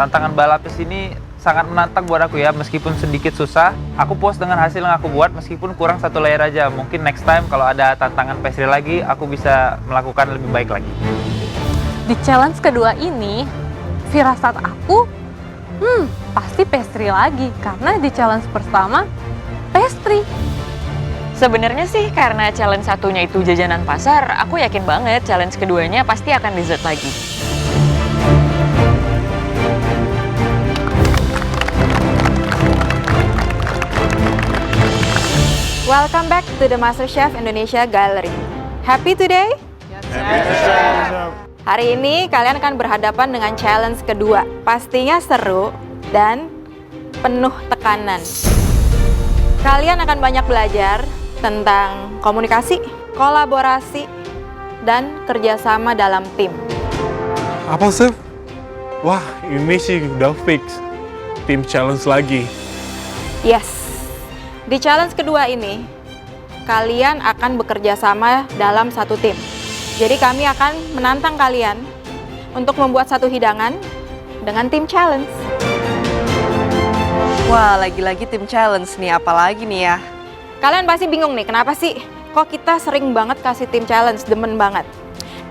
Tantangan balapnya sini sangat menantang buat aku ya, meskipun sedikit susah. Aku puas dengan hasil yang aku buat meskipun kurang satu layer aja. Mungkin next time kalau ada tantangan pastry lagi, aku bisa melakukan lebih baik lagi. Di challenge kedua ini, firasat aku, pasti pastry lagi. Karena di challenge pertama, pastry. Sebenarnya sih karena challenge satunya itu jajanan pasar, aku yakin banget challenge keduanya pasti akan dessert lagi. Welcome back to the MasterChef Indonesia Gallery. Happy today? Hari ini kalian akan berhadapan dengan challenge kedua. Pastinya seru dan penuh tekanan. Kalian akan banyak belajar tentang komunikasi, kolaborasi, dan kerjasama dalam tim. Apa, Chef? Wah, ini sih udah fix. Tim challenge lagi. Yes. Di challenge kedua ini, kalian akan bekerja sama dalam satu tim. Jadi kami akan menantang kalian untuk membuat satu hidangan dengan tim challenge. Wah, lagi-lagi tim challenge nih, apalagi nih ya? Kalian pasti bingung nih, kenapa sih kok kita sering banget kasih tim challenge, demen banget.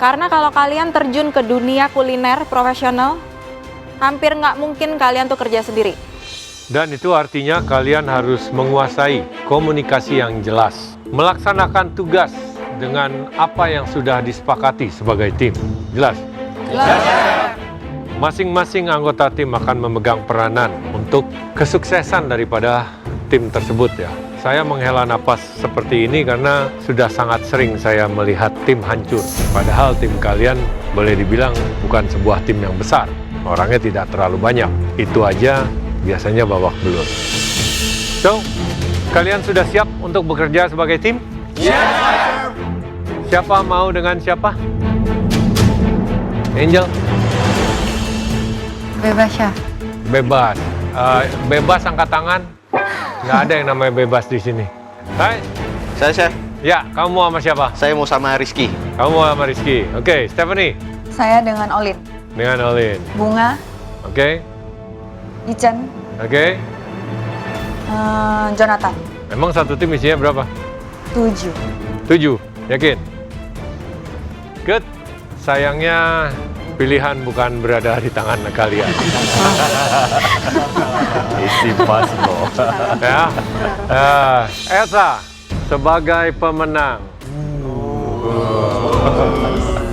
Karena kalau kalian terjun ke dunia kuliner profesional, hampir nggak mungkin kalian tuh kerja sendiri. Dan itu artinya kalian harus menguasai komunikasi yang jelas, melaksanakan tugas dengan apa yang sudah disepakati sebagai tim. Jelas? Jelas. Masing-masing anggota tim akan memegang peranan untuk kesuksesan daripada tim tersebut ya. Saya menghela napas seperti ini karena sudah sangat sering saya melihat tim hancur. Padahal tim kalian boleh dibilang bukan sebuah tim yang besar. Orangnya tidak terlalu banyak. Itu aja biasanya babak belur. So, kalian sudah siap untuk bekerja sebagai tim? Yes! Siapa mau dengan siapa? Angel? Bebas, Chef. Bebas. Bebas angkat tangan. Nggak ada yang namanya bebas di sini. Hai. Saya, Chef. Ya, kamu mau sama siapa? Saya mau sama Rizky. Kamu mau sama Rizky. Oke, Stephanie? Saya dengan Olin. Dengan Olin. Bunga, Oke. Ichen, Oke. Jonathan. Emang satu tim isinya berapa? 7. 7. Yakin? Good. Sayangnya pilihan bukan berada di tangan kalian. It's impossible. Ya. Elsa sebagai pemenang.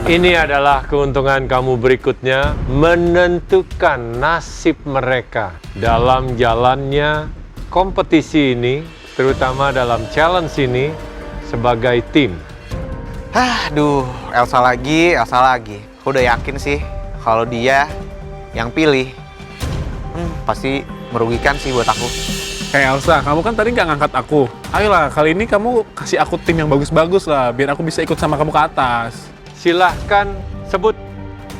Ini adalah keuntungan kamu berikutnya, menentukan nasib mereka dalam jalannya kompetisi ini, terutama dalam challenge ini sebagai tim. Aduh, Elsa lagi. Aku udah yakin sih kalau dia yang pilih. Pasti merugikan sih buat aku. Hey Elsa, kamu kan tadi nggak ngangkat aku. Ayolah, kali ini kamu kasih aku tim yang bagus-bagus lah, biar aku bisa ikut sama kamu ke atas. Silahkan sebut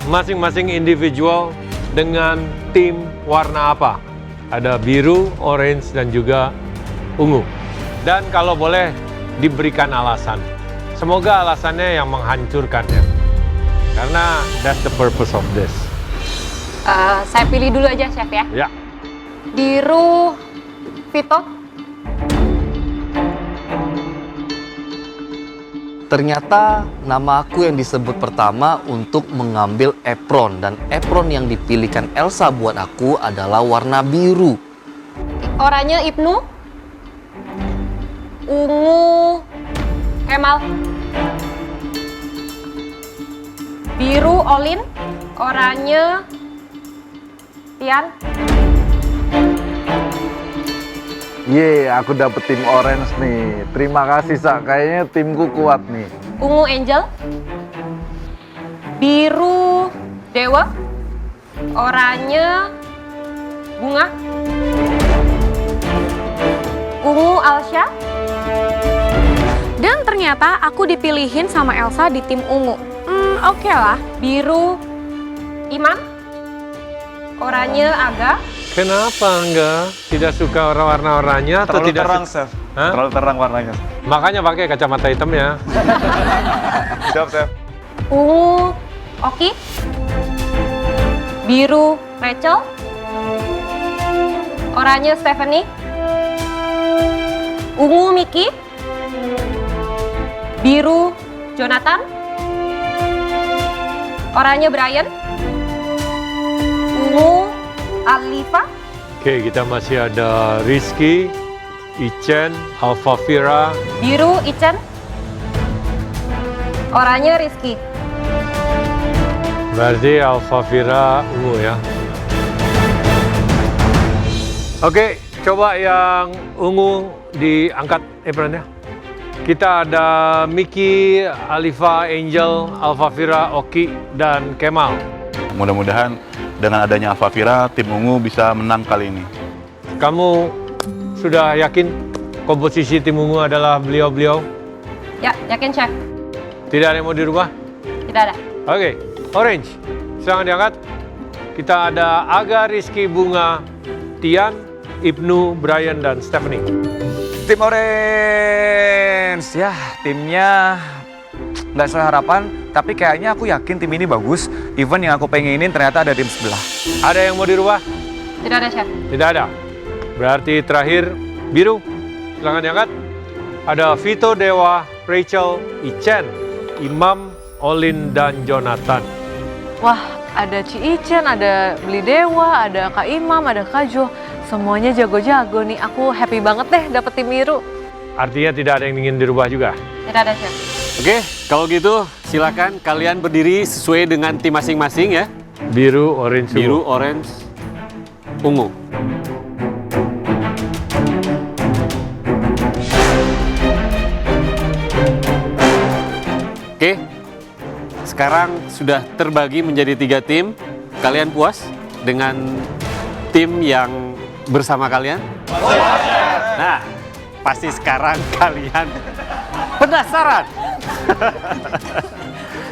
masing-masing individual dengan tim warna apa. Ada biru, orange, dan juga ungu. Dan kalau boleh diberikan alasan. Semoga alasannya yang menghancurkan ya. Karena that's the purpose of this. Saya pilih dulu aja, Chef ya. Ya. Biru, Vito. Ternyata nama aku yang disebut pertama untuk mengambil apron, dan apron yang dipilihkan Elsa buat aku adalah warna biru. Oranye Ibnu. Ungu Kemal. Biru Olin. Oranye Tian. Aku dapet tim orange nih. Terima kasih, Sak. Kayaknya timku kuat nih. Ungu Angel. Biru Dewa. Oranye Bunga. Ungu Alsya. Dan ternyata aku dipilihin sama Elsa di tim ungu. Oke lah. Biru Imam. Oranye Aga. Kenapa enggak? Tidak suka warna oranye atau Terlalu tidak terang, Chef. Hah? Terlalu terang warnanya. Makanya pakai kacamata hitam ya. Siap, Chef. Ungu Oki. Biru Rachel. Oranye Stephanie. Ungu Miki. Biru Jonathan. Oranye Brian. Ungu Alifa. Oke, kita masih ada Rizky, Ichen, Alfafira. Biru Ichen. Oranye Rizky. Berarti Alfafira ungu ya. Oke, coba yang ungu diangkat apronnya. Kita ada Miki, Alifa, Angel, Alfafira, Oki, dan Kemal. Mudah-mudahan dengan adanya Alfafira, tim ungu bisa menang kali ini. Kamu sudah yakin komposisi tim ungu adalah beliau-beliau? Ya, yakin Chef. Tidak ada yang mau dirubah? Tidak ada. Oke, Orange, silakan diangkat. Kita ada Aga, Rizky, Bunga, Tian, Ibnu, Brian, dan Stephanie. Tim Orange, ya timnya nggak sesuai harapan, tapi kayaknya aku yakin tim ini bagus. Even yang aku pengenin ternyata ada tim sebelah. Ada yang mau dirubah? Tidak ada, Chef. Tidak ada. Berarti terakhir, Biru, silakan diangkat. Ada Vito, Dewa, Rachel, Ichen, Imam, Olin, dan Jonathan. Wah, ada Ci Ichen, ada Beli Dewa, ada Kak Imam, ada Kak Jo. Semuanya jago-jago nih. Aku happy banget deh dapet tim biru. Artinya tidak ada yang ingin dirubah juga? Tidak ada, Chef. Oke, kalau gitu silakan kalian berdiri sesuai dengan tim masing-masing ya. Biru, orange, Biru, orange, ungu. Oke, sekarang sudah terbagi menjadi 3 tim. Kalian puas dengan tim yang bersama kalian? Nah, pasti sekarang kalian penasaran.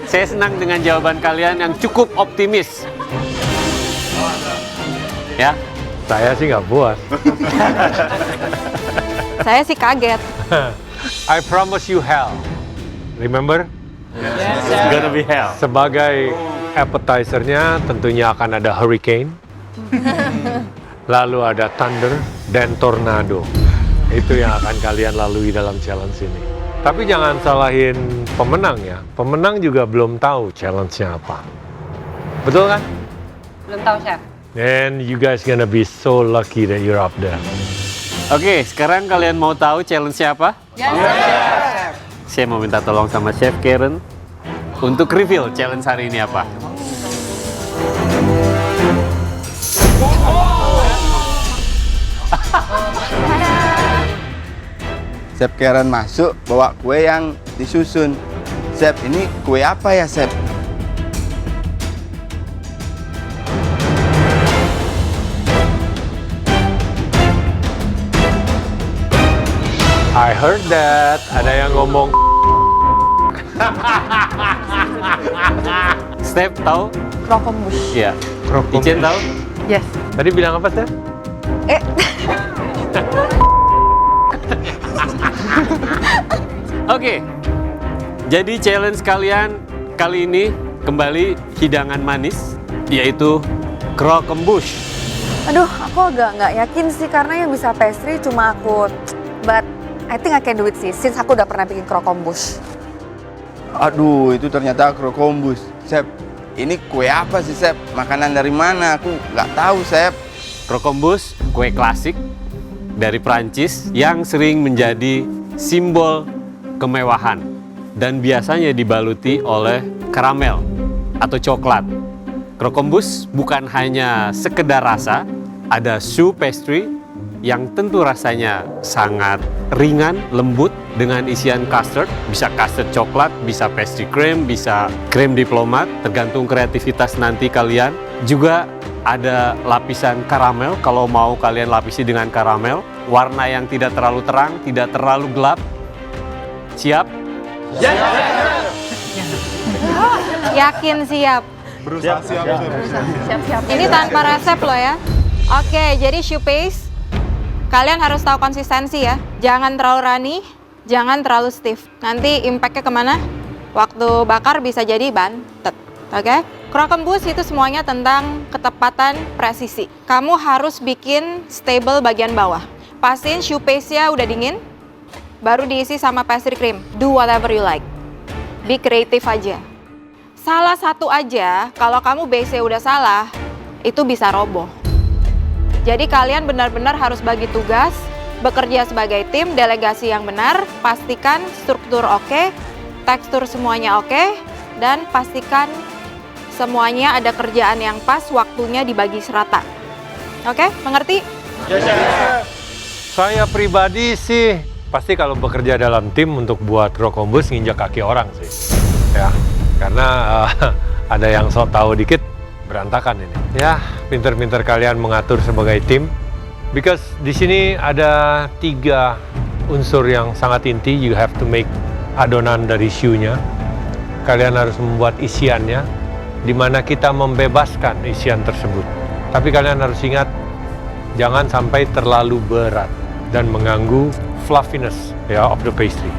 Saya senang dengan jawaban kalian yang cukup optimis. Ya, saya sih nggak puas. Saya sih kaget. I promise you hell. Remember? It's gonna be hell. Sebagai appetizer-nya tentunya akan ada hurricane, lalu ada thunder, dan tornado. Itu yang akan kalian lalui dalam challenge ini. Tapi jangan salahin pemenang ya. Pemenang juga belum tahu challenge-nya apa. Betul kan? Belum tahu, Chef. And you guys gonna be so lucky that you're up there. Oke, sekarang kalian mau tahu challenge-nya apa? Saya mau minta tolong sama Chef Karen untuk reveal challenge hari ini apa. Chef Karen masuk bawa kue yang disusun. Chef, ini kue apa ya, Chef? I heard that. Ada yang ngomong. Step tahu? Krokombush. Iya. Ichen tahu? Yes. Tadi bilang apa, Step? Oke. Jadi challenge kalian kali ini kembali hidangan manis, yaitu krokombush. Aduh, aku agak nggak yakin sih karena yang bisa pastry cuma aku. But I think I can do it sih, since aku udah pernah bikin krokombush. Aduh, itu ternyata krokombush. Chef, ini kue apa sih, Chef? Makanan dari mana? Aku nggak tahu, Chef. Krokombush, kue klasik dari Prancis yang sering menjadi simbol kemewahan dan biasanya dibaluti oleh karamel atau coklat. Krokombush bukan hanya sekedar rasa, ada choux pastry yang tentu rasanya sangat ringan, lembut dengan isian custard, bisa custard coklat, bisa pastry cream, bisa krim diplomat, tergantung kreativitas nanti kalian. Juga ada lapisan karamel, kalau mau kalian lapisi dengan karamel, warna yang tidak terlalu terang, tidak terlalu gelap. Siap? Yakin siap. Berusaha siap. Ini tanpa resep loh ya. Oke, jadi choux paste. Kalian harus tahu konsistensi ya. Jangan terlalu runny, jangan terlalu stiff. Nanti impact-nya kemana? Waktu bakar bisa jadi bantet. Oke? Kroken Boost itu semuanya tentang ketepatan presisi. Kamu harus bikin stable bagian bawah. Pastiin shoe paste-nya udah dingin, baru diisi sama pastry cream. Do whatever you like. Be kreatif aja. Salah satu aja, kalau kamu base-nya udah salah, itu bisa roboh. Jadi kalian benar-benar harus bagi tugas, bekerja sebagai tim, delegasi yang benar, pastikan struktur oke, tekstur semuanya oke, dan pastikan semuanya ada kerjaan yang pas, waktunya dibagi serata. Oke, mengerti? Saya pribadi sih pasti kalau bekerja dalam tim untuk buat Kroken Boost nginjak kaki orang sih. Ya, karena ada yang sok tahu dikit berantakan ini. Ya, pinter-pinter kalian mengatur sebagai tim. Because di sini ada 3 unsur yang sangat inti. You have to make adonan dari shoe-nya. Kalian harus membuat isiannya, di mana kita membebaskan isian tersebut. Tapi kalian harus ingat, jangan sampai terlalu berat dan mengganggu fluffiness ya of the pastry.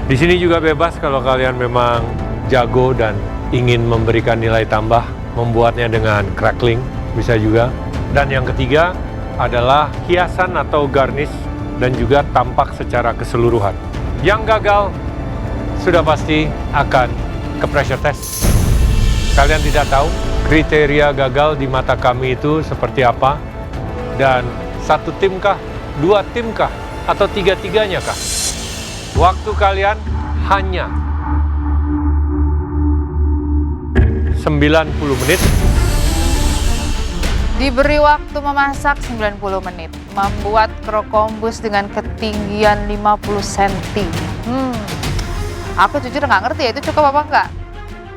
Di sini juga bebas kalau kalian memang jago dan ingin memberikan nilai tambah, membuatnya dengan crackling bisa juga. Dan yang ketiga adalah hiasan atau garnish dan juga tampak secara keseluruhan. Yang gagal sudah pasti akan ke pressure test. Kalian tidak tahu kriteria gagal di mata kami itu seperti apa, dan 1 tim kah, 2 tim kah, atau 3-tiganya kah? Waktu kalian hanya 90 menit. Diberi waktu memasak 90 menit, membuat Kroken Boost dengan ketinggian 50 cm. Aku jujur nggak ngerti ya, itu cukup apa enggak?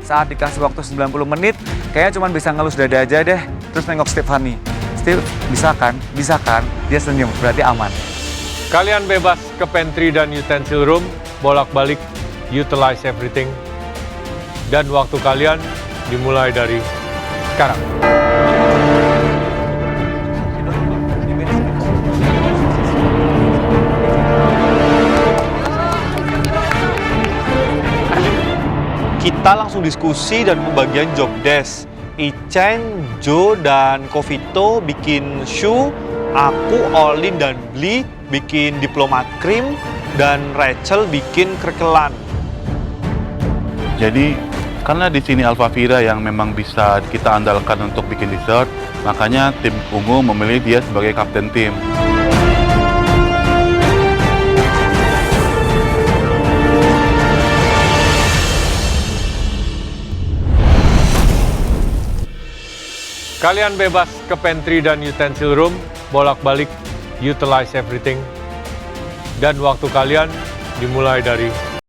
Saat dikasih waktu 90 menit, kayaknya cuma bisa ngelus dada aja deh, terus nengok Stephanie. Steve, bisa kan? Bisa kan? Dia senyum, berarti aman. Kalian bebas ke pantry dan utensil room, bolak-balik, utilize everything. Dan waktu kalian dimulai dari sekarang. Kita langsung diskusi dan pembagian job desk. Icen, Jo, dan Kofito bikin shoe, aku, Olin, dan Bli bikin diplomat cream, dan Rachel bikin krekelan. Jadi karena di sini Alfavira yang memang bisa kita andalkan untuk bikin dessert, makanya tim ungu memilih dia sebagai kapten tim. Kalian bebas ke pantry dan utensil room, bolak-balik, utilize everything. Dan waktu kalian dimulai dari